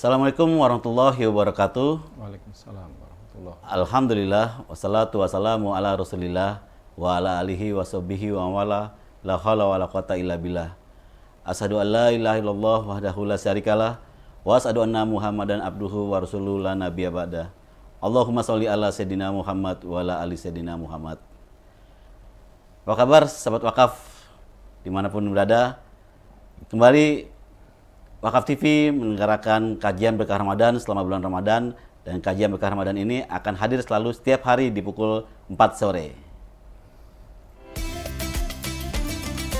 Assalamualaikum warahmatullahi wabarakatuh. Waalaikumsalam warahmatullahi wabarakatuh. Alhamdulillah wassalatu wassalamu ala Rasulillah wa ala alihi wa sahbihi wa wala la haula wala quwata illa billah. Asyhadu an la ilaha illallah wahdahu la syarikalah wa asyhadu anna Muhammadan abduhu wa rasuluhu la nabiyya ba'da. Allahumma sholli ala sayyidina Muhammad wa ala ali sayyidina Muhammad. Apa kabar sahabat wakaf dimanapun berada? Kembali Wakaf TV menyelenggarakan kajian berkah Ramadan selama bulan Ramadan, dan kajian berkah Ramadan ini akan hadir selalu setiap hari di pukul 4 sore.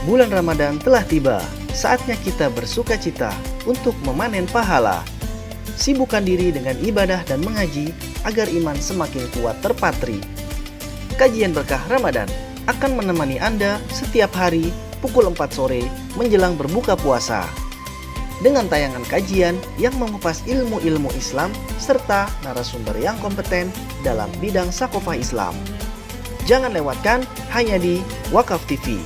Bulan Ramadan telah tiba, saatnya kita bersuka cita untuk memanen pahala. Sibukkan diri dengan ibadah dan mengaji agar iman semakin kuat terpatri. Kajian berkah Ramadan akan menemani Anda setiap hari pukul 4 sore menjelang berbuka puasa, dengan tayangan kajian yang mengupas ilmu-ilmu Islam serta narasumber yang kompeten dalam bidang sakofah Islam. Jangan lewatkan hanya di Wakaf TV.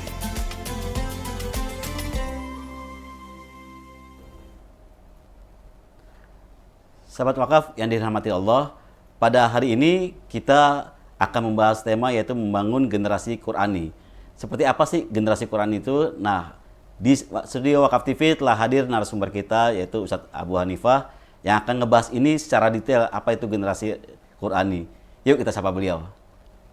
Sahabat wakaf yang dirahmati Allah, pada hari ini kita akan membahas tema yaitu membangun generasi Qurani. Seperti apa sih generasi Qurani itu? Nah, di studio Wakaf TV telah hadir narasumber kita yaitu Ustadz Abu Hanifah yang akan ngebahas ini secara detail apa itu generasi Qurani. Yuk kita sapa beliau.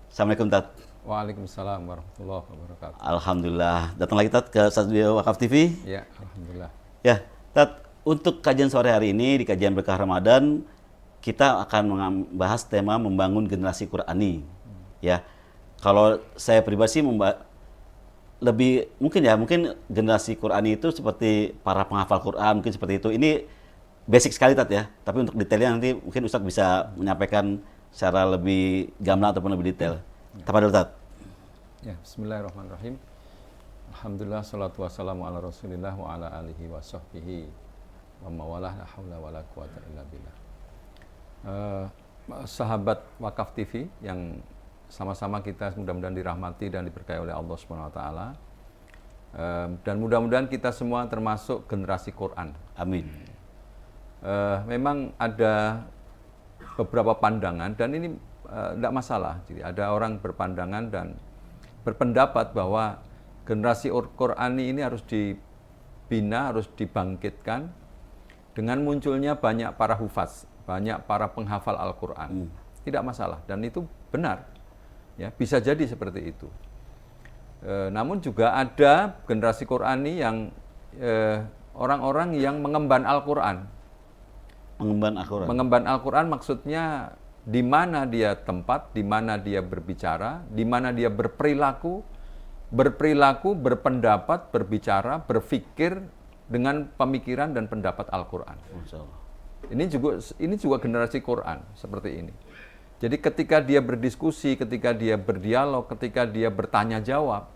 Assalamualaikum Tat. Waalaikumsalam warahmatullahi wabarakatuh. Alhamdulillah. Datang lagi Tat ke studio Wakaf TV. Ya, alhamdulillah. Ya, Tat, untuk kajian sore hari ini di kajian berkah Ramadan kita akan membahas tema membangun generasi Qurani. Ya. Kalau saya pribadi sih lebih mungkin generasi Qurani itu seperti para penghafal Quran, mungkin seperti itu. Ini basic sekali Tat ya. Tapi untuk detailnya nanti mungkin Ustadz bisa menyampaikan secara lebih gamblang ataupun lebih detail. Tafadhol Tat. Ya, bismillahirrahmanirrahim. Alhamdulillah, salatu wassalamu ala Rasulillah wa ala alihi wa sahbihi wa mawalah, la haula wala quwata illa billah. Sahabat Wakaf TV yang sama-sama kita mudah-mudahan dirahmati dan diberkahi oleh Allah Subhanahu wa taala. Dan mudah-mudahan kita semua termasuk generasi Quran. Amin. Memang ada beberapa pandangan dan ini tidak masalah. Jadi ada orang berpandangan dan berpendapat bahwa generasi Qurani ini harus dibina, harus dibangkitkan dengan munculnya banyak para hufaz, banyak para penghafal Al-Quran. Tidak masalah dan itu benar. Ya, bisa jadi seperti itu. Namun juga ada generasi Qurani yang orang-orang yang mengemban Al-Quran. Mengemban Al-Quran. Mengemban Al-Quran maksudnya di mana dia tempat, di mana dia berbicara, di mana dia berperilaku, berpendapat, berbicara, berpikir dengan pemikiran dan pendapat Al-Quran. Ini juga generasi Quran seperti ini. Jadi ketika dia berdiskusi, ketika dia berdialog, ketika dia bertanya jawab,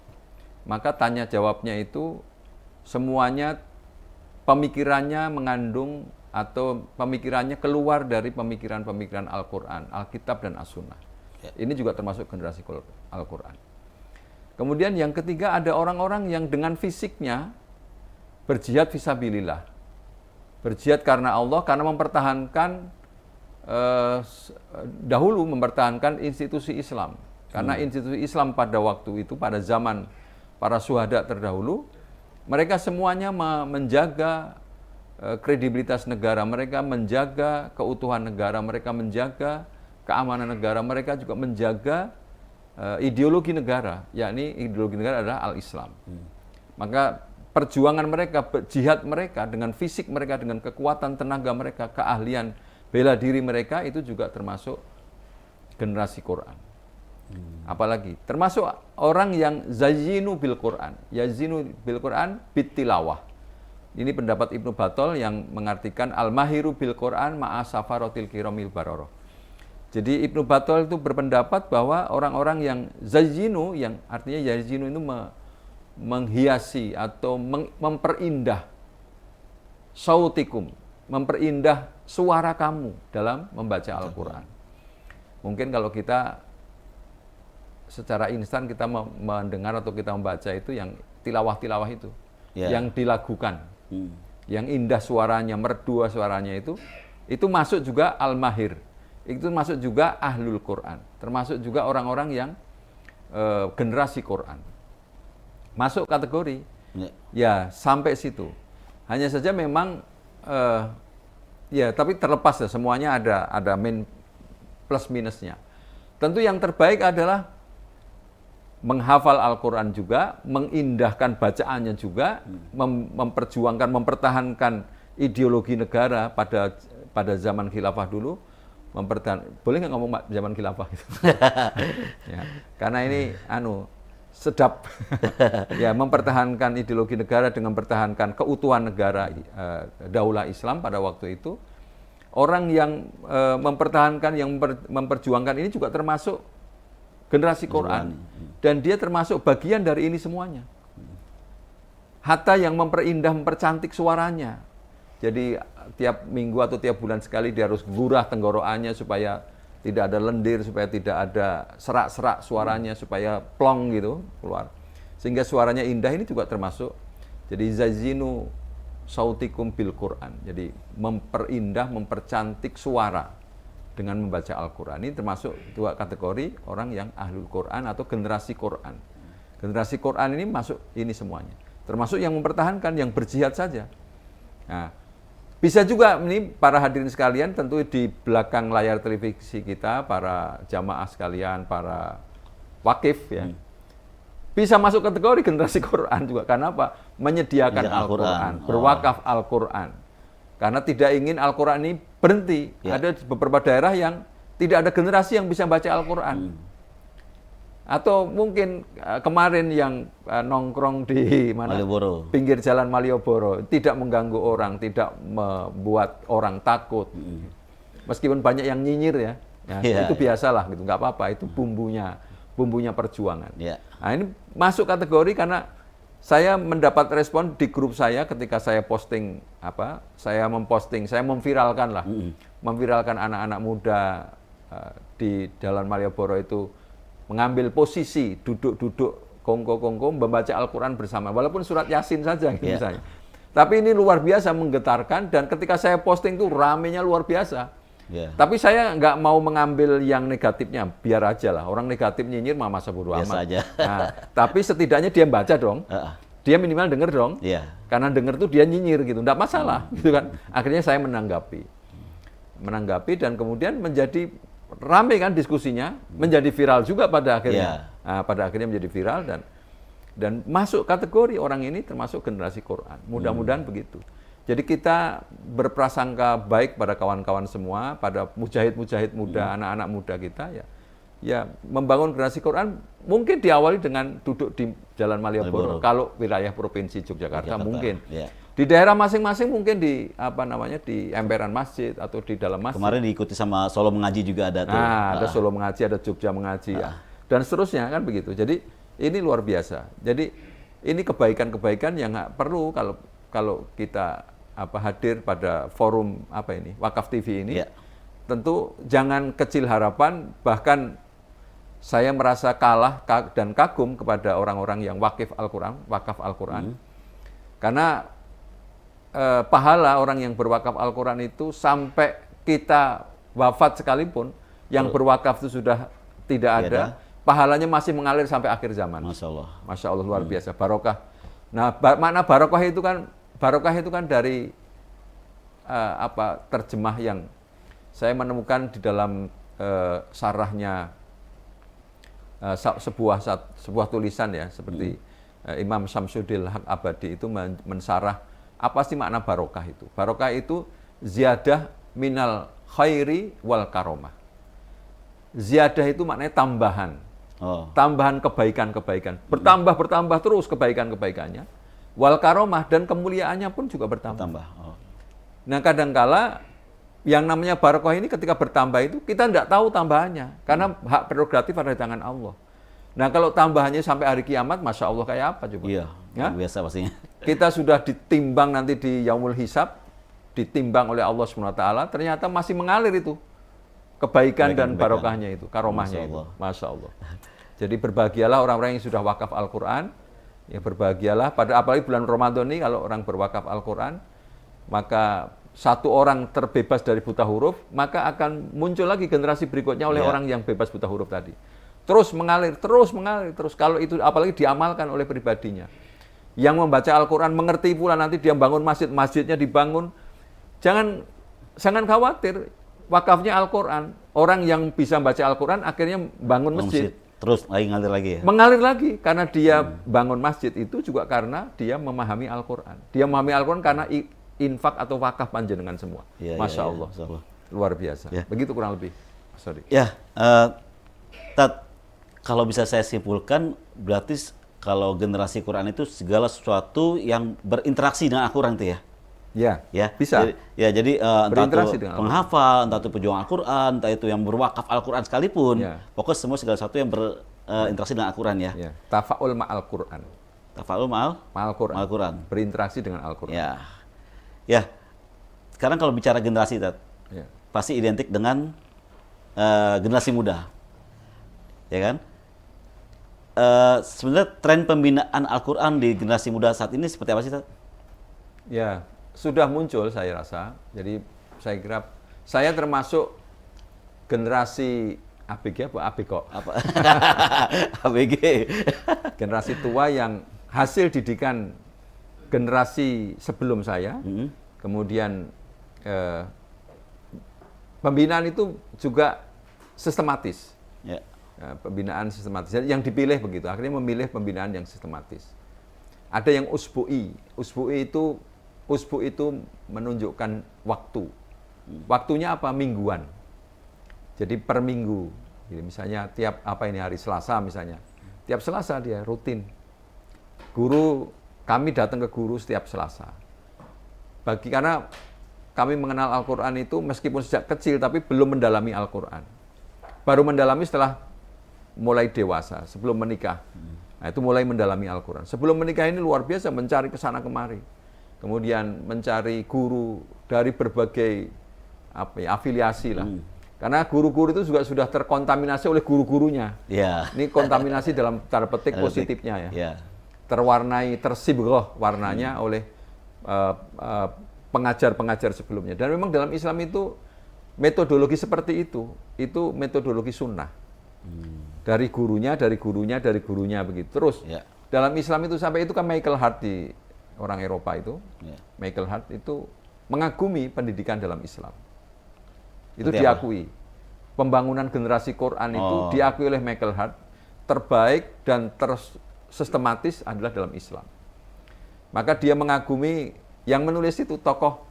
maka tanya jawabnya itu semuanya pemikirannya mengandung atau pemikirannya keluar dari pemikiran-pemikiran Al-Quran, Alkitab dan As-Sunnah. Ini juga termasuk generasi Al-Quran. Kemudian yang ketiga ada orang-orang yang dengan fisiknya berjihad fisabilillah. Berjihad karena Allah, karena mempertahankan dahulu mempertahankan institusi Islam. Karena institusi Islam pada waktu itu, pada zaman para syuhada terdahulu, mereka semuanya menjaga kredibilitas negara, mereka menjaga keutuhan negara, mereka menjaga keamanan negara, mereka juga menjaga ideologi negara, yakni ideologi negara adalah Al-Islam. Maka perjuangan mereka, jihad mereka dengan fisik mereka, dengan kekuatan tenaga mereka, keahlian bela diri mereka itu juga termasuk generasi Quran. Apalagi termasuk orang yang yazinu bil Quran, yazinu bil Quran bitilawah. Ini pendapat Ibnu Battal yang mengartikan al-mahiru bil Quran ma'a safaratil kiramil baroroh. Jadi Ibnu Battal itu berpendapat bahwa orang-orang yang yazinu, yang artinya yazinu itu menghiasi atau memperindah sautikum, memperindah suara kamu dalam membaca Al-Quran. Mungkin kalau kita secara instan kita mendengar atau kita membaca itu yang tilawah-tilawah itu, yang dilagukan. yang indah suaranya, merdu suaranya itu masuk juga al-mahir. Itu masuk juga ahlul Quran, termasuk juga orang-orang yang generasi Quran. Masuk kategori. Ya, sampai situ. Hanya saja memang ya, tapi terlepas ya, semuanya ada plus minusnya. Tentu yang terbaik adalah menghafal Al-Quran juga, mengindahkan bacaannya juga, memperjuangkan, mempertahankan ideologi negara pada zaman khilafah dulu. Boleh nggak ngomong zaman khilafah gitu? Ya, karena ini sedap. Ya, mempertahankan ideologi negara dengan mempertahankan keutuhan negara Daulah Islam pada waktu itu. Orang yang mempertahankan, yang memperjuangkan ini juga termasuk generasi Quran. Dan dia termasuk bagian dari ini semuanya. Hatta yang memperindah, mempercantik suaranya. Jadi tiap minggu atau tiap bulan sekali dia harus gurah tenggorokannya supaya tidak ada lendir, supaya tidak ada serak-serak suaranya, supaya plong gitu keluar. Sehingga suaranya indah ini juga termasuk. Jadi zazinu sautikum bil Quran. Jadi memperindah, mempercantik suara dengan membaca Al-Quran. Ini termasuk dua kategori orang yang ahlul Quran atau generasi Quran. Generasi Quran ini masuk ini semuanya. Termasuk yang mempertahankan, yang berjihad saja. Nah, bisa juga ini para hadirin sekalian, tentu di belakang layar televisi kita, para jamaah sekalian, para wakif ya, bisa masuk kategori generasi Quran juga. Karena apa? Menyediakan Al-Quran, berwakaf Al-Quran. Karena tidak ingin Al-Quran ini berhenti. Ya. Ada beberapa daerah yang tidak ada generasi yang bisa baca Al-Quran. Atau mungkin kemarin yang nongkrong di mana? Malioboro. Pinggir jalan Malioboro, tidak mengganggu orang, tidak membuat orang takut. Meskipun banyak yang nyinyir ya, itu biasalah gitu, nggak apa-apa, itu bumbunya perjuangan. Nah, ini masuk kategori karena saya mendapat respon di grup saya ketika saya posting saya memviralkan lah, memviralkan anak-anak muda di Jalan Malioboro itu mengambil posisi duduk kongko-kongko membaca Al-Quran bersama, walaupun surat Yasin saja gitu misalnya. Tapi ini luar biasa menggetarkan, dan ketika saya posting itu ramenya luar biasa. Tapi saya nggak mau mengambil yang negatifnya, biar aja lah. Orang negatif nyinyir masa bodo amat. Nah, tapi setidaknya dia baca dong. Dia minimal denger dong. Karena denger tuh dia nyinyir gitu, nggak masalah gitu kan. Akhirnya saya menanggapi dan kemudian menjadi ramai kan diskusinya, menjadi viral juga pada akhirnya. Nah, pada akhirnya menjadi viral dan masuk kategori orang ini termasuk generasi Quran. Mudah-mudahan begitu. Jadi kita berprasangka baik pada kawan-kawan semua, pada mujahid-mujahid muda, anak-anak muda kita ya membangun generasi Quran mungkin diawali dengan duduk di Jalan Malioboro. Kalau wilayah Provinsi Yogyakarta mungkin. Di daerah masing-masing mungkin di di emperan masjid atau di dalam masjid. Kemarin diikuti sama Solo Mengaji juga ada tuh. Nah, ada Solo Mengaji, ada Jogja Mengaji dan seterusnya kan begitu. Jadi ini luar biasa. Jadi ini kebaikan-kebaikan yang perlu kalau kita hadir pada forum Wakaf TV ini. Tentu jangan kecil harapan, bahkan saya merasa kalah dan kagum kepada orang-orang yang wakaf Al-Quran. Karena pahala orang yang berwakaf Al-Quran itu sampai kita wafat sekalipun, yang berwakaf itu sudah tidak ada, pahalanya masih mengalir sampai akhir zaman. Masya Allah luar biasa, barokah. Nah, makna barokah itu kan dari terjemah yang saya menemukan di dalam sarahnya sebuah tulisan ya, seperti Imam Syamsuddin Haq Abadi itu mensarah apa sih makna barokah itu. Barokah itu ziyadah minal khairi wal karomah. Ziyadah itu maknanya tambahan. Tambahan kebaikan-kebaikan. Bertambah terus kebaikan-kebaikannya. Wal karomah, dan kemuliaannya pun juga bertambah. Nah, kadangkala yang namanya barokah ini ketika bertambah itu kita tidak tahu tambahannya. Karena hak prerogatif ada di tangan Allah. Nah, kalau tambahannya sampai hari kiamat, Masya Allah kayak apa coba? Biasa pastinya. Kita sudah ditimbang nanti di Yaumul Hisab, ditimbang oleh Allah SWT, ternyata masih mengalir itu kebaikan dan barokahnya itu, karomahnya itu. Masya Allah. Jadi berbahagialah orang-orang yang sudah wakaf Al-Quran, ya berbahagialah, apalagi bulan Ramadan ini kalau orang berwakaf Al-Quran, maka satu orang terbebas dari buta huruf, maka akan muncul lagi generasi berikutnya oleh orang yang bebas buta huruf tadi. Terus mengalir, terus. Kalau itu apalagi diamalkan oleh pribadinya. Yang membaca Al-Quran, mengerti pula nanti dia bangun masjid, masjidnya dibangun. Jangan khawatir, wakafnya Al-Quran. Orang yang bisa baca Al-Quran akhirnya bangun masjid. Terus lagi ngalir lagi ya? Mengalir lagi, karena dia bangun masjid itu juga karena dia memahami Al-Quran. Dia memahami Al-Quran karena infak atau wakaf panjenengan semua. Ya, Masya ya, Allah. ya. Luar biasa. Ya. Begitu kurang lebih. Sorry. Ya, Tat, kalau bisa saya simpulkan, berarti kalau generasi Quran itu segala sesuatu yang berinteraksi dengan Al-Quran itu ya? Ya, bisa. Jadi entah Berinteraksi itu dengan penghafal, entah itu pejuang Al-Quran, entah itu yang berwakaf Al-Quran sekalipun, pokoknya semua segala sesuatu yang berinteraksi dengan Al-Quran ya. Tafa'ul ma'al Quran. Tafa'ul ma'al Quran. Berinteraksi dengan Al-Quran. Ya. Sekarang kalau bicara generasi, Tat, pasti identik dengan generasi muda, ya kan? Sebenarnya tren pembinaan Al-Quran di generasi muda saat ini seperti apa sih, Tat? Ya, sudah muncul saya rasa. Jadi saya kira saya termasuk generasi ABG apa ABG? ABG. Generasi tua yang hasil didikan generasi sebelum saya. Kemudian pembinaan itu juga sistematis. Pembinaan sistematis. Yang dipilih begitu. Akhirnya memilih pembinaan yang sistematis. Ada yang usbu'i. Usbu' itu menunjukkan waktu. Waktunya apa? Mingguan. Jadi per minggu. Jadi misalnya tiap hari Selasa misalnya. Tiap Selasa dia rutin. Kami datang ke guru setiap Selasa. Karena kami mengenal Al-Quran itu meskipun sejak kecil tapi belum mendalami Al-Quran. Baru mendalami setelah mulai dewasa, sebelum menikah. Nah, itu mulai mendalami Al-Quran. Sebelum menikah ini luar biasa mencari kesana kemari. Kemudian mencari guru dari berbagai afiliasi lah. Karena guru-guru itu juga sudah terkontaminasi oleh guru-gurunya. Ini kontaminasi dalam tanda petik positifnya ya. Terwarnai, tersibghah warnanya oleh pengajar-pengajar sebelumnya. Dan memang dalam Islam itu metodologi seperti itu metodologi sunnah. Dari gurunya begitu. Terus dalam Islam itu sampai itu kan Michael Hart di orang Eropa itu, Michael Hart itu mengagumi pendidikan dalam Islam. Itu diakui. Pembangunan generasi Quran itu diakui oleh Michael Hart, terbaik dan tersistematis adalah dalam Islam. Maka dia mengagumi, yang menulis itu 100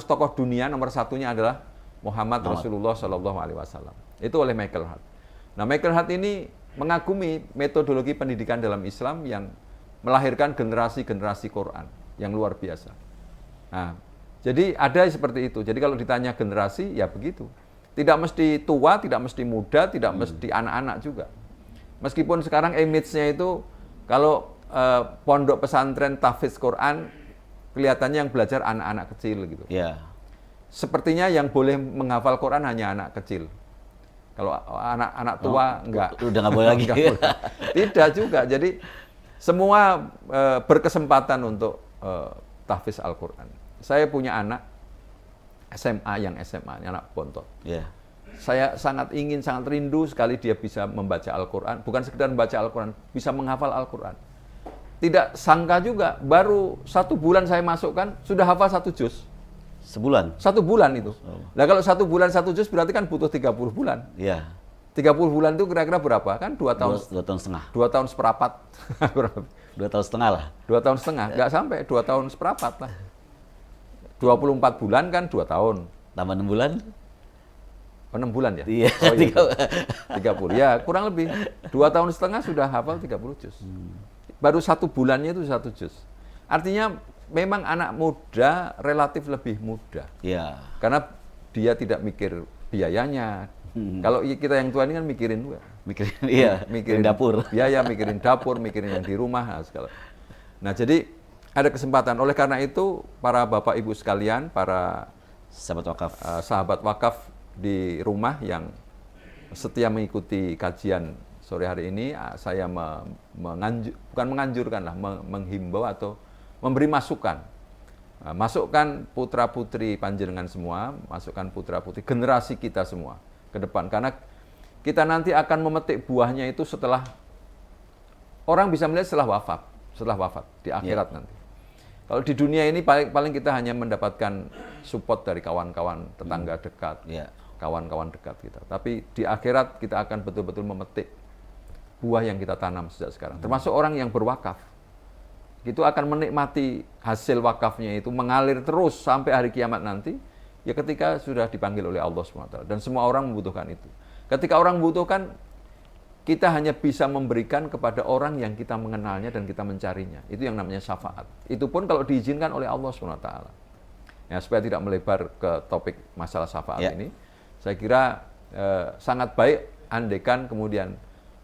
tokoh dunia, nomor satunya adalah Muhammad Rasulullah SAW. Itu oleh Michael Hart. Nah, Michael Hart ini mengagumi metodologi pendidikan dalam Islam yang melahirkan generasi-generasi Quran yang luar biasa. Nah, jadi ada seperti itu. Jadi kalau ditanya generasi, ya begitu. Tidak mesti tua, tidak mesti muda, tidak mesti anak-anak juga. Meskipun sekarang image-nya itu, kalau pondok pesantren tahfiz Quran, kelihatannya yang belajar anak-anak kecil gitu. Sepertinya yang boleh menghafal Quran hanya anak kecil. Kalau anak-anak tua, enggak. Udah nggak boleh lagi. Tidak juga. Jadi semua berkesempatan untuk tahfiz Al-Quran. Saya punya anak SMA, anak bontot. Saya sangat rindu sekali dia bisa membaca Al-Quran. Bukan sekedar membaca Al-Quran, bisa menghafal Al-Quran. Tidak sangka juga, baru 1 bulan saya masukkan, sudah hafal 1 juz. Sebulan? 1 bulan itu. Nah kalau 1 bulan 1 juz berarti kan butuh 30 bulan. 30 bulan itu kira-kira berapa? Kan 2 tahun. 2 tahun setengah. 2 tahun seperempat. 2 tahun setengah lah. 2 tahun setengah, nggak sampai 2 tahun seperempat lah. 24 bulan kan 2 tahun. Tambah 6 bulan? 6 bulan ya? Iya. 30. Ya, kurang lebih. 2 tahun setengah sudah hafal 30 juz. Baru 1 bulannya itu 1 juz. Artinya memang anak muda relatif lebih mudah. Karena dia tidak mikir biayanya. Kalau kita yang tua ini kan mikirin mikirin dapur. Biaya, mikirin dapur, mikirin yang di rumah segala. Nah, jadi ada kesempatan. Oleh karena itu, para Bapak Ibu sekalian, para sahabat wakaf di rumah yang setia mengikuti kajian sore hari ini, saya menghimbau atau memberi masukan Nah, masukkan putra-putri panjenengan semua, masukkan putra-putri generasi kita semua ke depan. Karena kita nanti akan memetik buahnya itu setelah, orang bisa melihat setelah wafat di akhirat nanti. Kalau di dunia ini paling kita hanya mendapatkan support dari kawan-kawan tetangga dekat, kawan-kawan dekat kita. Tapi di akhirat kita akan betul-betul memetik buah yang kita tanam sejak sekarang. Termasuk orang yang berwakaf. Itu akan menikmati hasil wakafnya itu mengalir terus sampai hari kiamat nanti, ya ketika sudah dipanggil oleh Allah SWT. Dan semua orang membutuhkan itu. Ketika orang membutuhkan, kita hanya bisa memberikan kepada orang yang kita mengenalnya dan kita mencarinya. Itu yang namanya syafaat. Itu pun kalau diizinkan oleh Allah SWT. Ya, supaya tidak melebar ke topik masalah syafaat ini, saya kira sangat baik andaikan kemudian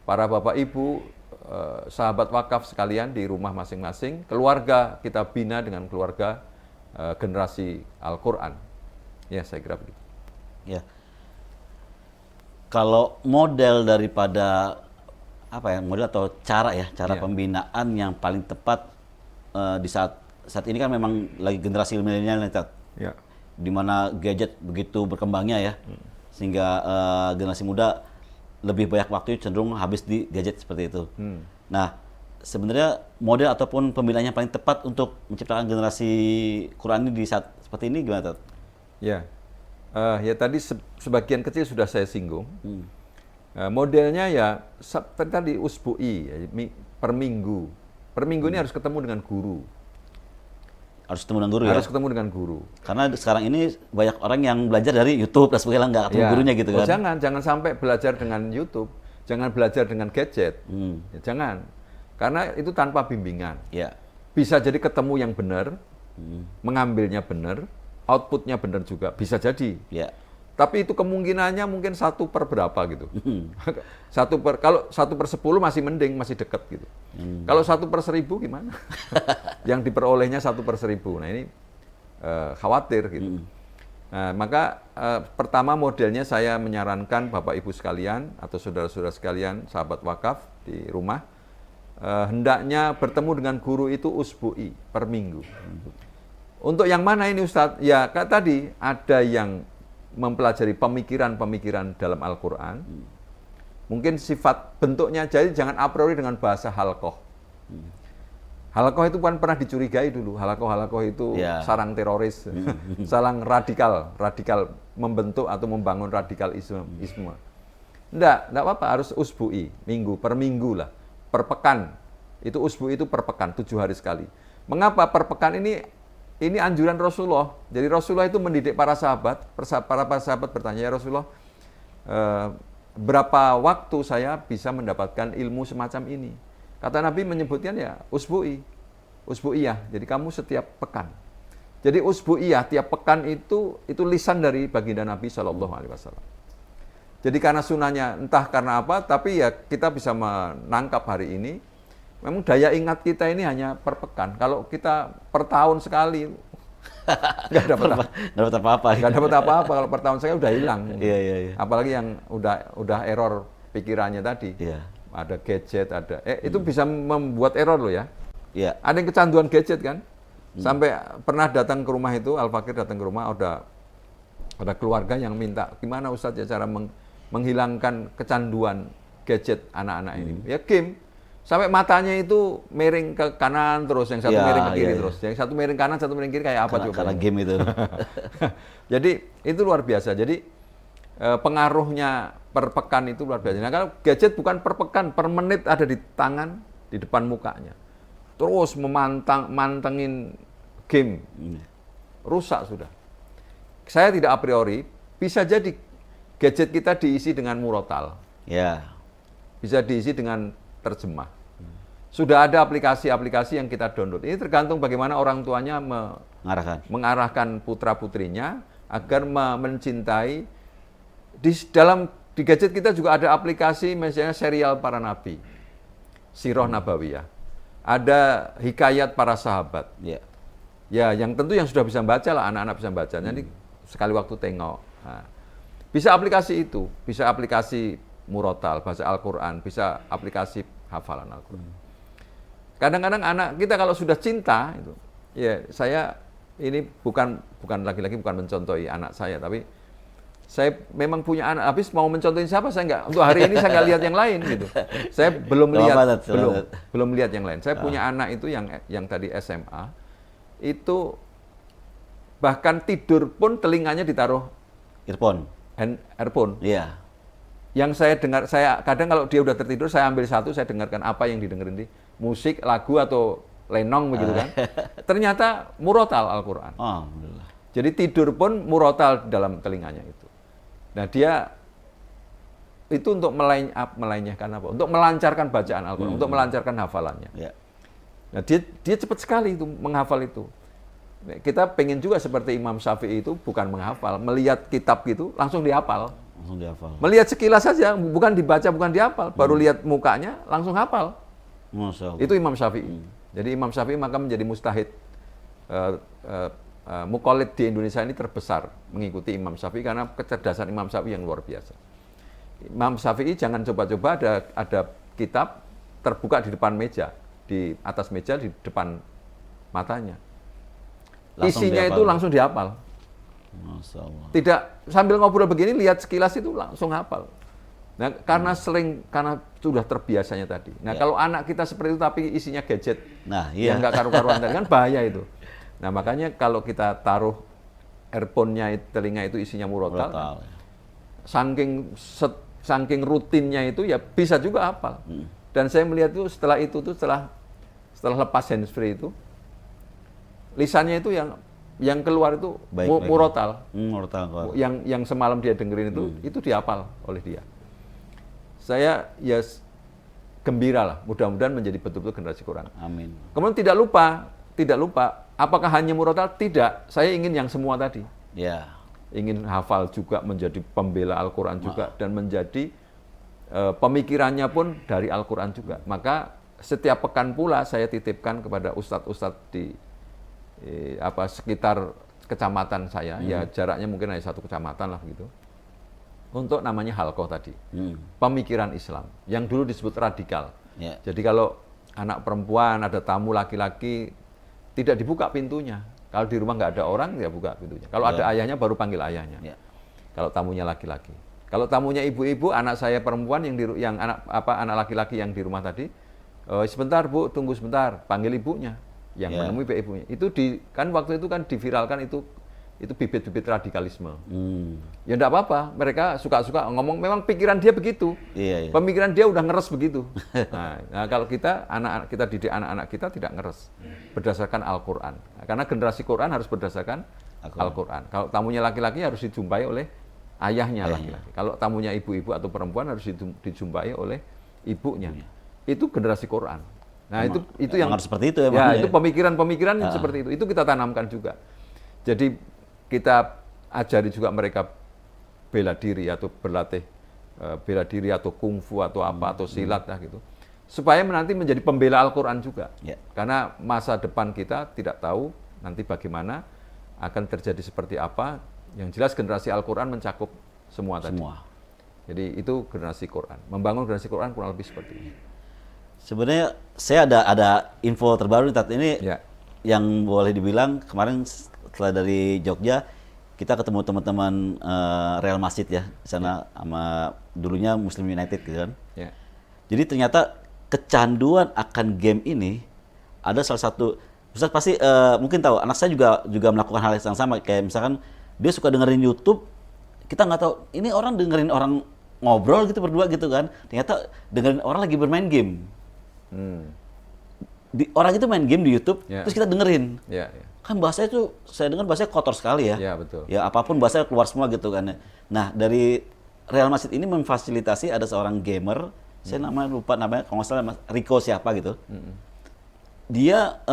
para bapak ibu, sahabat wakaf sekalian di rumah masing-masing, keluarga kita bina dengan keluarga generasi Al-Quran. Ya, saya kira begitu. Ya. Kalau model daripada model atau cara pembinaan yang paling tepat di saat ini kan memang lagi generasi milenial nih, Tat. Ya. Di mana gadget begitu berkembangnya ya, sehingga generasi muda lebih banyak waktu cenderung habis di gadget seperti itu. Nah, sebenarnya model ataupun pembinaan yang paling tepat untuk menciptakan generasi Quran ini di saat seperti ini gimana, Tat? Ya, ya tadi sebagian kecil sudah saya singgung. Modelnya ya tadi usbu'i, ya, per minggu. Per minggu ini harus ketemu dengan guru. Harus ketemu dengan guru ya? Harus ketemu dengan guru. Karena sekarang ini banyak orang yang belajar dari YouTube dan sebagainya, nggak ketemu gurunya gitu kan? Jangan sampai belajar dengan YouTube, jangan belajar dengan gadget, ya, jangan. Karena itu tanpa bimbingan. Ya. Bisa jadi ketemu yang benar, mengambilnya benar, outputnya benar juga, bisa jadi. Ya. Tapi itu kemungkinannya mungkin 1 per berapa gitu. Kalau 1 per 10 masih mending, masih dekat gitu. Kalau 1 per 1000 gimana? Yang diperolehnya 1 per 1000. Nah ini khawatir gitu. Nah, maka pertama modelnya saya menyarankan Bapak Ibu sekalian atau saudara-saudara sekalian, sahabat wakaf di rumah, hendaknya bertemu dengan guru itu usbu'i, per minggu. Untuk yang mana ini Ustadz? Ya kayak tadi ada yang mempelajari pemikiran-pemikiran dalam Al-Quran. Mungkin sifat bentuknya, jadi jangan a priori dengan bahasa halqoh. Halqoh itu kan pernah dicurigai dulu. Halqoh itu sarang teroris, sarang radikal membentuk atau membangun radikalisme. Enggak apa-apa, harus usbu'i, minggu, per minggu lah, per pekan. Itu usbu'i itu per pekan, 7 hari sekali. Mengapa per pekan ini anjuran Rasulullah. Jadi Rasulullah itu mendidik para sahabat bertanya, ya Rasulullah, berapa waktu saya bisa mendapatkan ilmu semacam ini? Kata Nabi menyebutkan ya usbu'iyah. Jadi kamu setiap pekan. Jadi usbu'iyah tiap pekan itu lisan dari baginda Nabi SAW. Jadi karena sunahnya entah karena apa, tapi ya kita bisa menangkap hari ini. Memang daya ingat kita ini hanya per pekan. Kalau kita per tahun sekali nggak dapat apa-apa. Nggak dapat apa-apa kalau per tahun sekali udah hilang. Iya. Apalagi yang udah error pikirannya tadi. Iya. Ada gadget, itu bisa membuat error loh ya. Iya. Ada yang kecanduan gadget kan. Sampai pernah datang ke rumah itu, Al-Fakir datang ke rumah, ada keluarga yang minta, gimana Ustadz ya cara menghilangkan kecanduan gadget anak-anak ini. Ya game. Sampai matanya itu miring ke kanan terus, yang satu miring ke kiri terus. Yang satu miring kanan, satu miring kiri kayak apa coba? Karena game itu. Jadi itu luar biasa. Jadi pengaruhnya per pekan itu luar biasa. Nah kalau gadget bukan per pekan, per menit ada di tangan, di depan mukanya. Terus mantengin game. Rusak sudah. Saya tidak a priori, bisa jadi gadget kita diisi dengan murotal. Ya. Bisa diisi dengan terjemah. Sudah ada aplikasi-aplikasi yang kita download. Ini tergantung bagaimana orang tuanya mengarahkan putra-putrinya agar mencintai. Di gadget kita juga ada aplikasi misalnya serial para nabi, Sirah Nabawiyah. Ada hikayat para sahabat. Ya, yang tentu yang sudah bisa baca lah, anak-anak bisa baca. Jadi sekali waktu tengok. Nah, bisa aplikasi itu, bisa aplikasi murotal, baca Al-Quran, bisa aplikasi hafalan Al-Quran. Kadang-kadang anak kita kalau sudah cinta, itu, ya saya ini bukan lagi-lagi bukan mencontohi anak saya, tapi saya memang punya anak. Habis mau mencontohi siapa saya nggak. Untuk hari ini saya nggak lihat yang lain gitu. Saya belum lihat yang lain. Saya punya anak itu yang tadi SMA itu bahkan tidur pun telinganya ditaruh earphone. Earphone. Iya. Yang saya dengar, saya kadang kalau dia udah tertidur, saya ambil satu, saya dengarkan apa yang didengerin di musik, lagu atau lenong begitu kan. Ternyata murotal Al-Quran. Alhamdulillah. Jadi tidur pun murotal dalam telinganya itu. Nah dia itu untuk melenyahkan apa? Untuk melancarkan bacaan Al-Quran, untuk melancarkan hafalannya. Ya. Nah dia cepat sekali itu menghafal itu. Kita pengen juga seperti Imam Syafi'i itu bukan menghafal, melihat kitab gitu langsung dihafal. Langsung dihafal. Melihat sekilas saja, bukan dibaca, bukan dihafal. Baru lihat mukanya langsung hafal. Masya Allah. Itu Imam Syafi'i. Jadi Imam Syafi'i maka menjadi mustahid. Muqallid di Indonesia ini terbesar mengikuti Imam Syafi'i karena kecerdasan Imam Syafi'i yang luar biasa. Imam Syafi'i jangan coba-coba ada kitab terbuka di depan meja, di atas meja di depan matanya. Langsung Isinya dihafal. itu langsung dihafal. Masya Allah. Tidak sambil ngobrol begini lihat sekilas itu langsung hafal. Nah, karena sudah terbiasanya tadi. Nah, Ya. kalau anak kita seperti itu tapi isinya gadget, Nah, iya. yang nggak karu-karuan tadi kan bahaya itu. Nah, makanya kalau kita taruh earphone-nya telinga itu isinya murotal, Murotal. saking rutinnya itu ya bisa juga hafal. Dan saya melihat itu setelah lepas handsfree itu lisannya itu yang keluar itu Baik. murotal. Murotal. Yang semalam dia dengerin itu dihafal oleh dia. Saya ya gembira lah, mudah-mudahan menjadi betul-betul generasi Quran. Amin. Kemudian tidak lupa, apakah hanya murotal? Tidak, saya ingin yang semua tadi. Ya. Ingin hafal juga, menjadi pembela Al-Quran juga, dan menjadi pemikirannya pun dari Al-Quran juga. Maka setiap pekan pula saya titipkan kepada ustadz-ustadz di sekitar kecamatan saya, ya jaraknya mungkin hanya 1 kecamatan lah gitu, untuk namanya halqoh tadi, pemikiran Islam, yang dulu disebut radikal. Ya. Jadi kalau anak perempuan, ada tamu laki-laki, tidak dibuka pintunya. Kalau di rumah nggak ada orang, ya buka pintunya. Kalau ada ayahnya, baru panggil ayahnya. Ya. Kalau tamunya laki-laki. Kalau tamunya ibu-ibu, anak saya perempuan yang anak laki-laki yang di rumah tadi, sebentar Bu, tunggu sebentar, panggil ibunya. Yang menemui ibunya. Itu kan waktu itu kan diviralkan itu bibit-bibit radikalisme. Ya enggak apa-apa, mereka suka-suka ngomong, memang pikiran dia begitu. Iya. Pemikiran dia udah ngeres begitu. Nah, kalau anak-anak kita didik anak-anak kita tidak ngeres berdasarkan Al-Qur'an. Nah, karena generasi Quran harus berdasarkan Al-Qur'an. Kalau tamunya laki-laki harus dijumpai oleh ayahnya laki-laki. Kalau tamunya ibu-ibu atau perempuan harus dijumpai oleh ibunya. Itu generasi Quran. Nah, itu yang harus seperti itu ya. Ya, itu pemikiran-pemikiran seperti itu. Itu kita tanamkan juga. Jadi kita ajari juga mereka bela diri atau berlatih bela diri atau kungfu atau apa atau silat lah gitu. Supaya nanti menjadi pembela Al-Qur'an juga. Ya. Karena masa depan kita tidak tahu nanti bagaimana, akan terjadi seperti apa. Yang jelas generasi Al-Qur'an mencakup semua tadi. Jadi itu generasi Quran. Membangun generasi Quran kurang lebih seperti ini. Sebenarnya saya ada info terbaru nih, ini Ya. yang boleh dibilang kemarin setelah dari Jogja kita ketemu teman-teman Real Madrid ya di sana, sama dulunya Muslim United gitu kan. Ya. Jadi ternyata kecanduan akan game ini ada salah satu, Ustaz pasti mungkin tahu, anak saya juga melakukan hal yang sama, kayak misalkan dia suka dengerin YouTube, kita nggak tahu ini orang dengerin orang ngobrol gitu berdua gitu kan, ternyata dengerin orang lagi bermain game. Orang itu main game di YouTube, terus kita dengerin. Kan bahasanya tuh, saya dengar bahasanya kotor sekali ya. Ya, betul. Ya apapun bahasanya keluar semua gitu kan. Nah, dari Real Madrid ini memfasilitasi ada seorang gamer, saya lupa namanya, kalau nggak salah Rico siapa gitu. Dia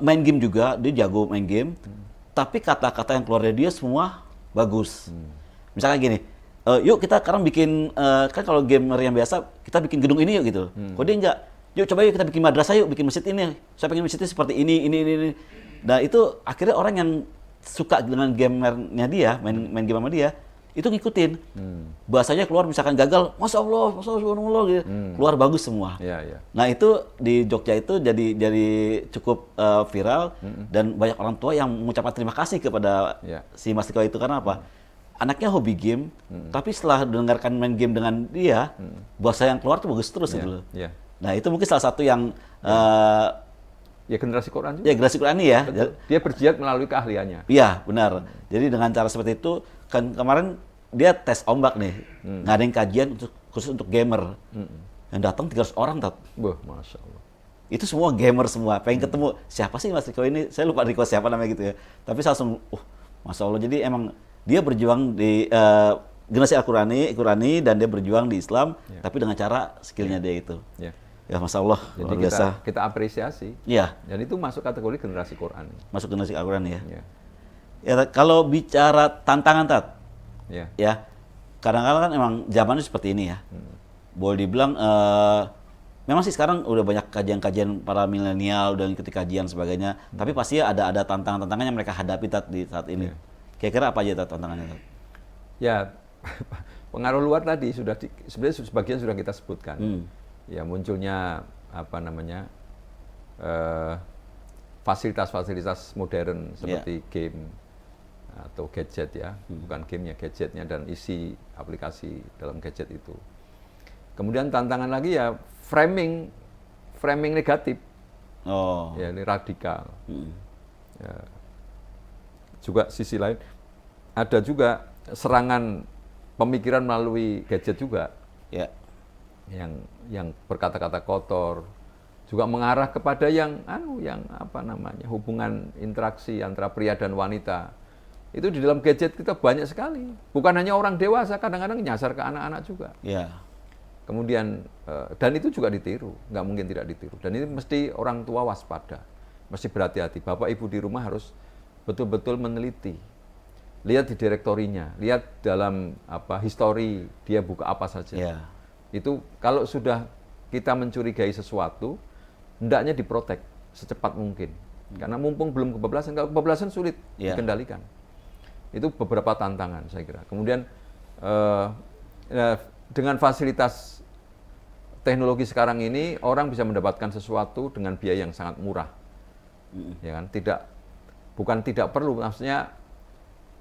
main game juga, dia jago main game, tapi kata-kata yang keluar dari dia semua bagus. Misalnya gini, yuk kita sekarang bikin, kan kalau gamer yang biasa, kita bikin gedung ini yuk gitu. Kok dia enggak, yuk coba yuk kita bikin madrasah yuk, bikin masjid ini. Saya pengen masjidnya seperti ini. Nah itu akhirnya orang yang suka dengan gamernya dia, main game sama dia, itu ngikutin. Bahasanya keluar misalkan gagal, Masya Allah, subhanallah gitu. Keluar bagus semua. Ya, ya. Nah itu di Jogja itu jadi cukup viral dan banyak orang tua yang mengucapkan terima kasih kepada Ya. si Mas Riko itu karena apa? Anaknya hobi game, tapi setelah dengarkan main game dengan dia, bahasa yang keluar tuh bagus terus gitu loh. Ya. Nah itu mungkin salah satu yang Ya generasi Quran juga. ya generasi Qurani ya. Betul. Dia berjihad melalui keahliannya. Iya benar. Jadi dengan cara seperti itu kan kemarin dia tes ombak nih, ngadain kajian khusus untuk gamer. Yang datang 300 orang Tat. Wah, Masya Allah. Itu semua gamer semua. Pengen ketemu siapa sih Mas Riko ini? Saya lupa Riko siapa namanya gitu ya. Tapi saya langsung, Masya Allah. Jadi emang dia berjuang di generasi Al-Qurani dan dia berjuang di Islam, tapi dengan cara skillnya dia itu. Ya. Ya Masya Allah, Jadi luar biasa. kita apresiasi. Iya, Dan itu masuk kategori generasi Quran. masuk generasi Al-Qurani ya. Ya. Ya, kalau bicara tantangan Tat, Ya. ya kadang-kadang kan emang zamannya seperti ini ya. Boleh dibilang memang sih sekarang udah banyak kajian-kajian para milenial udah ngikuti kajian sebagainya, tapi pasti ada tantangan-tantangan yang mereka hadapi Tat, di saat ini. Kira-kira apa aja Tat, tantangannya Tat? Ya, pengaruh luar tadi sebenarnya sebagian sudah kita sebutkan. Ya munculnya apa namanya fasilitas-fasilitas modern seperti game atau gadget ya, bukan gamenya, gadgetnya dan isi aplikasi dalam gadget itu. Kemudian tantangan lagi ya framing negatif, Oh, ya ini radikal. Ya. Juga sisi lain ada juga serangan pemikiran melalui gadget juga. ya, yang berkata-kata kotor, juga mengarah kepada yang apa namanya, hubungan interaksi antara pria dan wanita. Itu di dalam gadget kita banyak sekali. Bukan hanya orang dewasa, kadang-kadang nyasar ke anak-anak juga. ya, Kemudian dan itu juga ditiru, nggak mungkin tidak ditiru. Dan ini mesti orang tua waspada, mesti berhati-hati. Bapak ibu di rumah harus betul-betul meneliti. Lihat di direktorinya, lihat dalam histori dia buka apa saja. ya, Itu kalau sudah kita mencurigai sesuatu, hendaknya diprotek secepat mungkin. Karena mumpung belum kebablasan, kalau kebablasan sulit dikendalikan. Itu beberapa tantangan saya kira. Kemudian dengan fasilitas teknologi sekarang ini, orang bisa mendapatkan sesuatu dengan biaya yang sangat murah. Ya kan? Bukan tidak perlu, maksudnya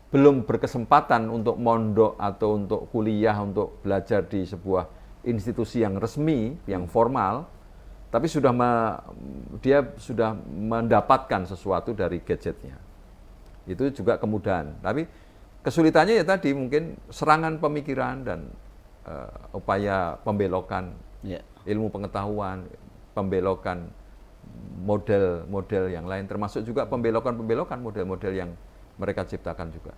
belum berkesempatan untuk mondok atau untuk kuliah, untuk belajar di sebuah institusi yang resmi, yang formal, tapi dia sudah mendapatkan sesuatu dari gadgetnya. Itu juga kemudahan. Tapi kesulitannya ya tadi mungkin serangan pemikiran dan upaya pembelokan ilmu pengetahuan, pembelokan model-model yang lain, termasuk juga pembelokan model-model yang mereka ciptakan juga.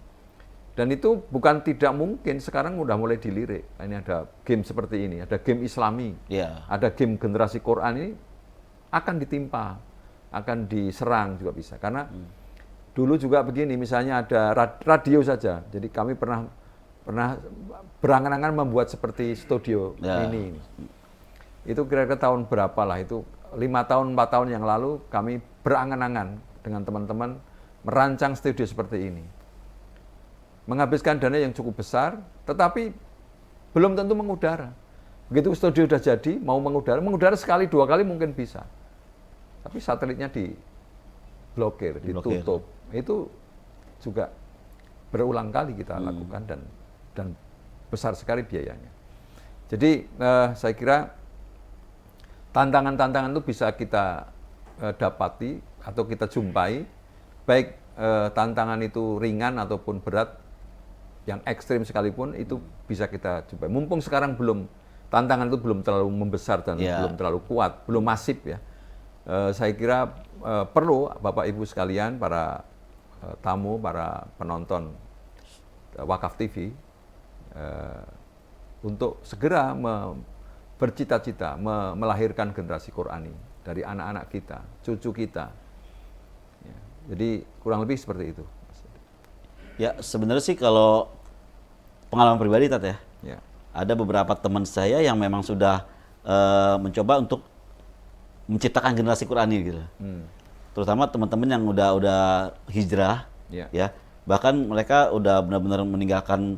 Dan itu bukan tidak mungkin, sekarang udah mulai dilirik. Ini ada game seperti ini, ada game Islami, ada game generasi Quran ini akan ditimpa, akan diserang juga bisa. Karena dulu juga begini, misalnya ada radio saja. Jadi kami pernah berangan-angan membuat seperti studio ini. Itu kira-kira tahun berapa lah, itu 5 tahun, 4 tahun yang lalu kami berangan-angan dengan teman-teman merancang studio seperti ini. Menghabiskan dana yang cukup besar, tetapi belum tentu mengudara. Begitu studio sudah jadi, mau mengudara sekali, 2 kali mungkin bisa. Tapi satelitnya diblokir, ditutup. Itu juga berulang kali kita lakukan dan besar sekali biayanya. Jadi saya kira tantangan-tantangan itu bisa kita dapati atau kita jumpai, baik tantangan itu ringan ataupun berat, yang ekstrim sekalipun itu bisa kita jumpai. Mumpung sekarang tantangan itu belum terlalu membesar dan belum terlalu kuat, belum masif ya. Saya kira perlu Bapak Ibu sekalian, para tamu, para penonton Wakaf TV untuk segera bercita-cita melahirkan generasi Qurani dari anak-anak kita, cucu kita. Ya, jadi kurang lebih seperti itu. Ya sebenarnya sih kalau pengalaman pribadi Tat Ya. ada beberapa teman saya yang memang sudah mencoba untuk menciptakan generasi Qurani gitu. Terutama teman-teman yang udah hijrah, ya. Bahkan mereka udah benar-benar meninggalkan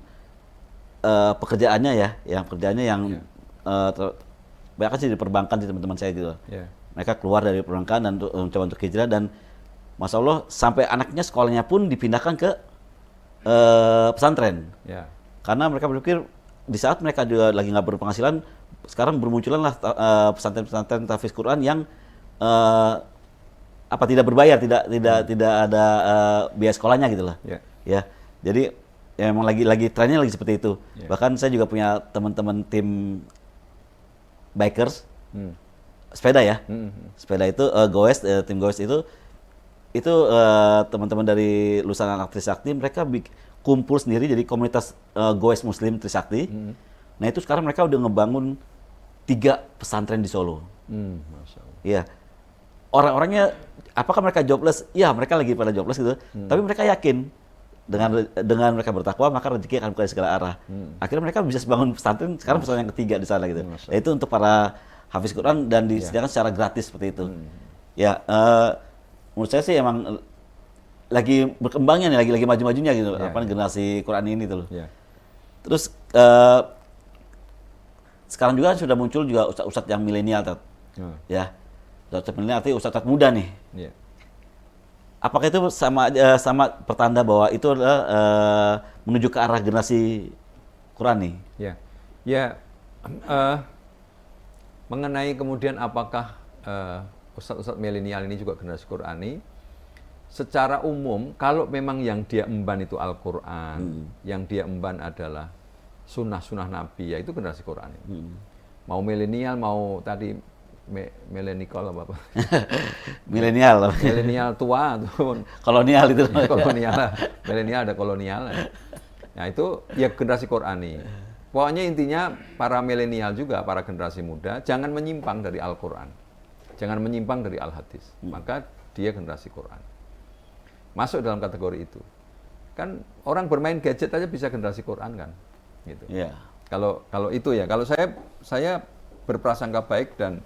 pekerjaannya yang banyak kan sih di perbankan sih teman-teman saya gitu. Yeah. Mereka keluar dari perbankan dan mencoba untuk hijrah, dan Masya Allah sampai anaknya sekolahnya pun dipindahkan ke pesantren. Yeah. Karena mereka berpikir di saat mereka juga lagi nggak berpenghasilan, sekarang bermunculan lah pesantren-pesantren tahfiz Quran yang tidak berbayar, tidak ada biaya sekolahnya gitu lah. Yeah. Ya. Jadi ya emang lagi trennya lagi seperti itu. Yeah. Bahkan saya juga punya teman-teman tim bikers, sepeda ya. Sepeda itu tim Goes itu teman-teman dari lulusan anak Trisakti, mereka kumpul sendiri jadi komunitas Goes Muslim Trisakti. Nah itu sekarang mereka udah ngebangun 3 pesantren di Solo. Masya Allah. Iya. Orang-orangnya apakah mereka jobless? Iya, mereka lagi pada jobless gitu. Tapi mereka yakin dengan mereka bertakwa maka rezeki akan buka di segala arah. Akhirnya mereka bisa bangun pesantren, sekarang pesantren yang ketiga di sana gitu. Nah, itu untuk para hafiz Quran dan disediakan secara gratis seperti itu. Ya, menurut saya sih emang lagi berkembangnya nih, lagi maju-majunya gitu. Generasi Quran ini tuh. Yeah. Terus sekarang juga sudah muncul juga ustadz yang milenial, ya. Ustadz milenial artinya ustadz muda nih. Yeah. Apakah itu sama pertanda bahwa itu adalah menuju ke arah generasi Quran nih? Ya, ya. Mengenai kemudian apakah ustadz-ustadz milenial ini juga generasi Qurani? Secara umum, kalau memang yang dia emban itu Al-Quran, yang dia emban adalah sunnah-sunnah Nabi, ya itu generasi Qurani. Mau milenial, mau tadi milenikal apa? Milenial. Milenial tua ataupun kolonial itu. Kolonial lah. Milenial ada kolonial. Nah itu ya generasi Qurani. Pokoknya intinya para milenial juga, para generasi muda, jangan menyimpang dari Al-Quran. Jangan menyimpang dari Al-Hadis. Maka dia generasi Quran. Masuk dalam kategori itu. Kan orang bermain gadget aja bisa generasi Quran kan. Gitu. Yeah. Kalau itu ya, kalau saya berprasangka baik dan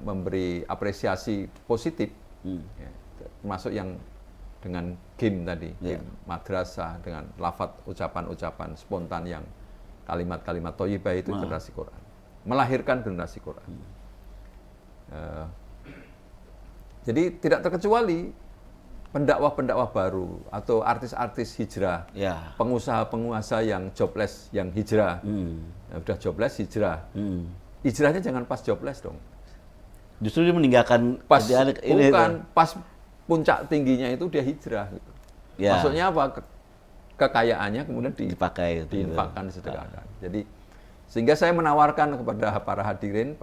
memberi apresiasi positif, ya, termasuk yang dengan game tadi, game madrasah dengan lafadz ucapan-ucapan spontan yang kalimat-kalimat thayyibah itu generasi Quran, melahirkan generasi Quran. Jadi tidak terkecuali pendakwah-pendakwah baru atau artis-artis hijrah, pengusaha-pengusaha yang jobless, yang hijrah, udah jobless hijrah. Hijrahnya jangan pas jobless dong. Justru dia meninggalkan pas puncak tingginya itu dia hijrah. Gitu. Ya. Maksudnya apa? Kekayaannya kemudian dipakai, diinfakkan, disedekahkan. Jadi sehingga saya menawarkan kepada para hadirin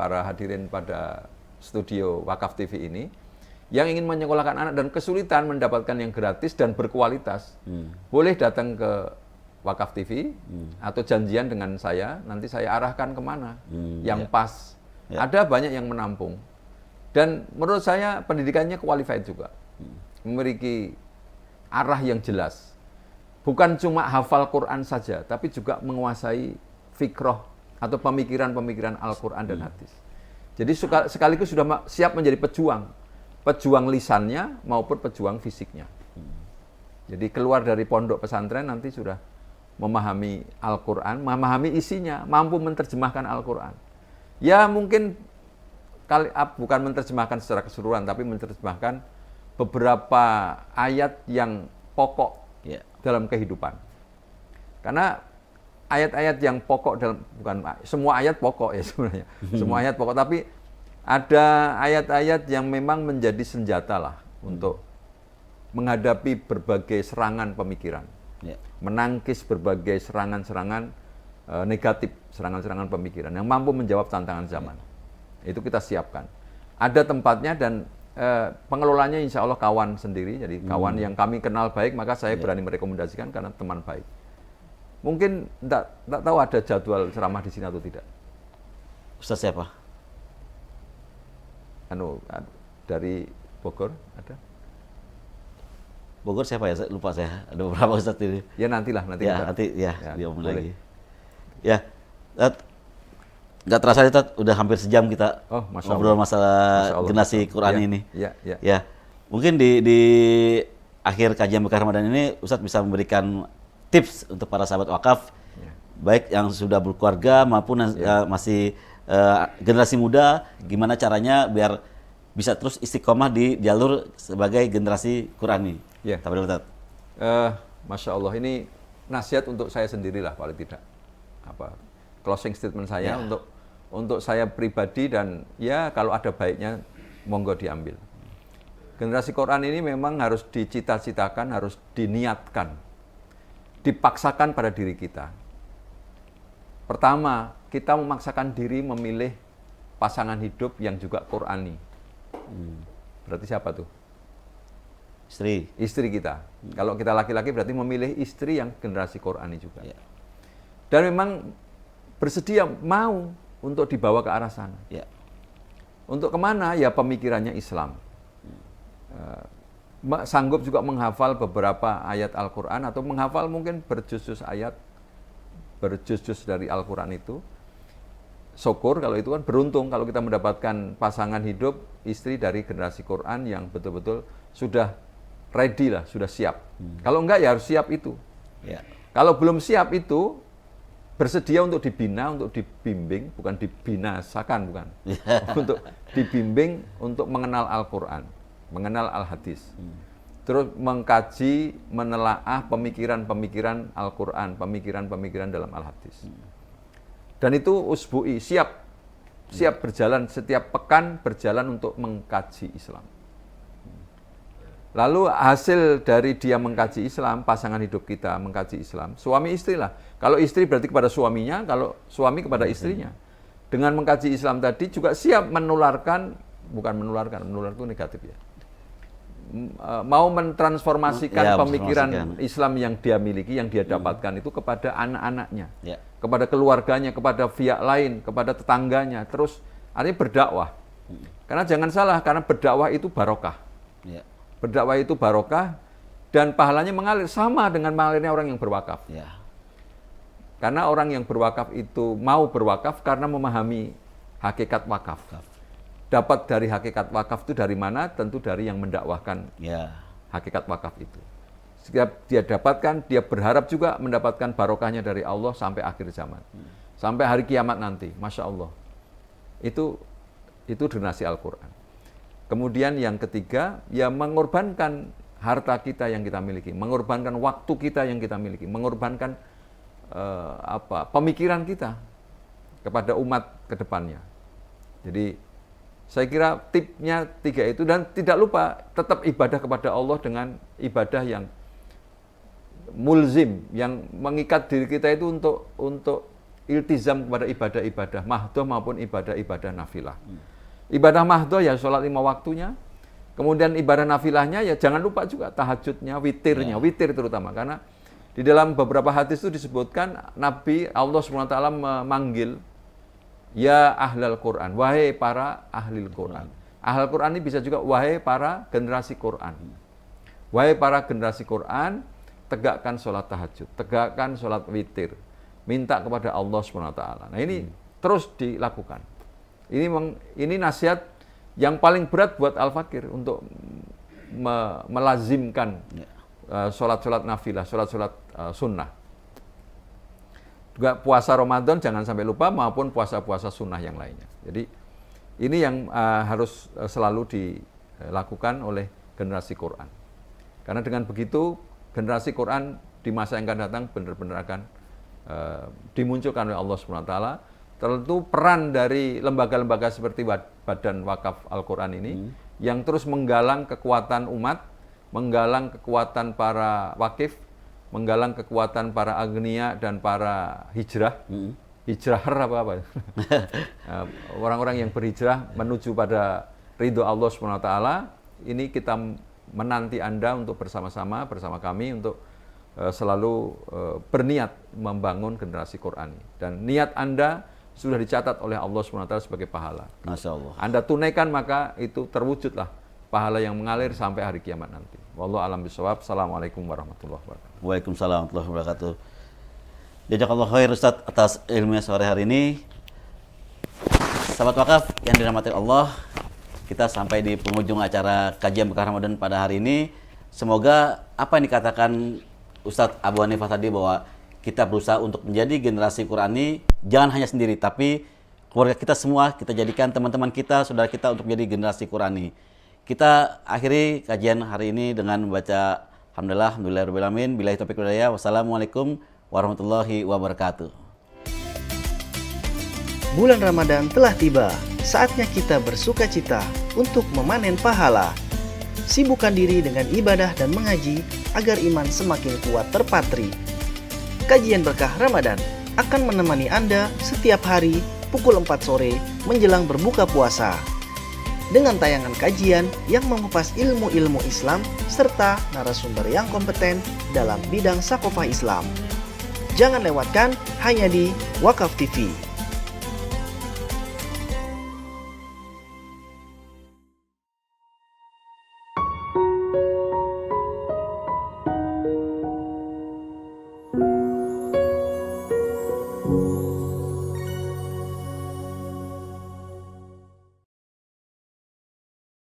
pada studio Wakaf TV ini yang ingin menyekolahkan anak dan kesulitan mendapatkan yang gratis dan berkualitas, boleh datang ke Wakaf TV atau janjian dengan saya, nanti saya arahkan kemana yang pas. Ada banyak yang menampung. Dan menurut saya pendidikannya qualified juga. Memiliki arah yang jelas. Bukan cuma hafal Quran saja, tapi juga menguasai fikroh atau pemikiran-pemikiran Al-Quran dan hadis. Jadi sekaligus sudah siap menjadi pejuang lisannya maupun pejuang fisiknya. Jadi keluar dari pondok pesantren nanti sudah memahami Al-Quran, memahami isinya, mampu menerjemahkan Al-Quran. Ya mungkin bukan menerjemahkan secara keseluruhan, tapi menerjemahkan beberapa ayat yang pokok dalam kehidupan. Karena ayat-ayat yang pokok bukan semua ayat pokok ya sebenarnya. Semua ayat pokok, tapi ada ayat-ayat yang memang menjadi senjata lah untuk menghadapi berbagai serangan pemikiran. Menangkis berbagai serangan-serangan negatif, serangan-serangan pemikiran yang mampu menjawab tantangan zaman. Itu kita siapkan. Ada tempatnya dan pengelolanya insya Allah kawan sendiri, jadi kawan yang kami kenal baik, maka saya berani merekomendasikan karena teman baik. Mungkin tidak tahu ada jadwal ceramah di sini atau tidak. Ustaz siapa? Dari Bogor ada? Bogor siapa ya? Lupa saya. Ada beberapa ustaz ini. Ya nanti dia omong lagi. Ya, nggak terasa Ustaz, udah hampir sejam kita ngobrol masalah generasi Quran ini. Ya. Mungkin di akhir kajian Bekah Ramadan ini Ustaz bisa memberikan tips untuk para sahabat wakaf, baik yang sudah berkeluarga maupun yang masih generasi muda, gimana caranya biar bisa terus istiqomah di jalur sebagai generasi Qurani. Ya. Tafadhol Ustaz. Masya Allah, ini nasihat untuk saya sendirilah paling tidak. Closing statement saya untuk saya pribadi, dan ya kalau ada baiknya monggo diambil. Generasi Quran ini memang harus dicita-citakan, harus diniatkan, dipaksakan pada diri kita. Pertama, kita memaksakan diri memilih pasangan hidup yang juga Qurani. Berarti siapa tuh? Istri kita. Kalau kita laki-laki berarti memilih istri yang generasi Qurani juga. Ya. Dan memang bersedia mau untuk dibawa ke arah sana. Ya. Untuk kemana? Ya pemikirannya Islam. Sanggup juga menghafal beberapa ayat Al-Quran, atau menghafal mungkin berjuz-juz ayat, berjuz-juz dari Al-Quran itu. Syukur kalau itu kan, beruntung kalau kita mendapatkan pasangan hidup, istri dari generasi Quran yang betul-betul sudah ready lah, sudah siap. Kalau enggak ya harus siap itu. Ya. Kalau belum siap itu, bersedia untuk dibina, untuk dibimbing, bukan dibinasakan, bukan. Untuk dibimbing, untuk mengenal Al-Quran, mengenal Al-Hadis. Terus mengkaji, menelaah pemikiran-pemikiran Al-Quran, pemikiran-pemikiran dalam Al-Hadis. Dan itu usbu'i, siap berjalan, setiap pekan berjalan untuk mengkaji Islam. Lalu hasil dari dia mengkaji Islam, pasangan hidup kita mengkaji Islam, suami istri lah. Kalau istri berarti kepada suaminya, kalau suami kepada istrinya. Dengan mengkaji Islam tadi juga siap menularkan, bukan menular itu negatif ya. Mau mentransformasikan pemikiran Islam yang dia miliki, yang dia dapatkan itu kepada anak-anaknya, kepada keluarganya, kepada pihak lain, kepada tetangganya. Terus artinya berdakwah. Karena jangan salah, karena berdakwah itu barokah. Berdakwah itu barokah dan pahalanya mengalir sama dengan mengalirnya orang yang berwakaf. Karena orang yang berwakaf itu mau berwakaf karena memahami hakikat wakaf. Dapat dari hakikat wakaf itu dari mana? Tentu dari yang mendakwahkan hakikat wakaf itu. Setiap dia dapatkan, dia berharap juga mendapatkan barokahnya dari Allah sampai akhir zaman. Sampai hari kiamat nanti, Masya Allah. Itu generasi Al-Quran. Kemudian yang ketiga, ya mengorbankan harta kita yang kita miliki, mengorbankan waktu kita yang kita miliki, mengorbankan pemikiran kita kepada umat ke depannya. Jadi saya kira tipnya 3 itu, dan tidak lupa tetap ibadah kepada Allah dengan ibadah yang mulzim, yang mengikat diri kita itu untuk iltizam kepada ibadah-ibadah mahdoh maupun ibadah-ibadah nafilah. Ibadah mahdoh ya sholat 5 waktunya, kemudian ibadah nafilahnya ya jangan lupa juga tahajudnya, witirnya, witir terutama, karena di dalam beberapa hadis itu disebutkan Nabi Allah SWT memanggil ya ahlal Quran, wahai para ahli Quran. Ahlul Quran ini bisa juga wahai para generasi Quran. Wahai para generasi Quran, tegakkan sholat tahajud, tegakkan sholat witir, minta kepada Allah SWT. Nah ini terus dilakukan. Ini nasihat yang paling berat buat Al-Fakir untuk melazimkan sholat-sholat nafilah, sholat-sholat sunnah. Juga puasa Ramadan jangan sampai lupa, maupun puasa-puasa sunnah yang lainnya. Jadi ini yang harus selalu dilakukan oleh generasi Quran. Karena dengan begitu generasi Quran di masa yang akan datang benar-benar akan dimunculkan oleh Allah SWT. Tentu peran dari lembaga-lembaga seperti Badan Wakaf Al-Quran ini yang terus menggalang kekuatan umat, menggalang kekuatan para wakif, menggalang kekuatan para agniya dan para hijrah. Hijraher apa? Orang-orang yang berhijrah menuju pada ridho Allah SWT. Ini kita menanti Anda untuk bersama-sama, bersama kami untuk selalu berniat membangun generasi Quran. Dan niat Anda sudah dicatat oleh Allah SWT sebagai pahala. Masya Allah. Anda tunaikan, maka itu terwujudlah pahala yang mengalir sampai hari kiamat nanti. Wallahu a'lam bishawab. Assalamualaikum warahmatullahi wabarakatuh. Waalaikumsalam warahmatullahi wabarakatuh. Jazakallah khair Ustaz atas ilmunya sore hari ini. Sahabat wakaf yang dirahmati Allah, kita sampai di penghujung acara kajian Bekah Ramadan pada hari ini. Semoga apa yang dikatakan Ustadz Abu Hanifah tadi bahwa kita berusaha untuk menjadi generasi Qurani, jangan hanya sendiri, tapi keluarga kita semua, kita jadikan teman-teman kita, saudara kita untuk menjadi generasi Qurani. Kita akhiri kajian hari ini dengan membaca Alhamdulillahirrahmanirrahim. Billahi taufiq wal hidayah. Wassalamualaikum warahmatullahi wabarakatuh. Bulan Ramadan telah tiba, saatnya kita bersuka cita untuk memanen pahala. Sibukkan diri dengan ibadah dan mengaji agar iman semakin kuat terpatri. Kajian Berkah Ramadan akan menemani Anda setiap hari pukul 4 sore menjelang berbuka puasa. Dengan tayangan kajian yang mengupas ilmu-ilmu Islam serta narasumber yang kompeten dalam bidang sakofah Islam. Jangan lewatkan hanya di Wakaf TV.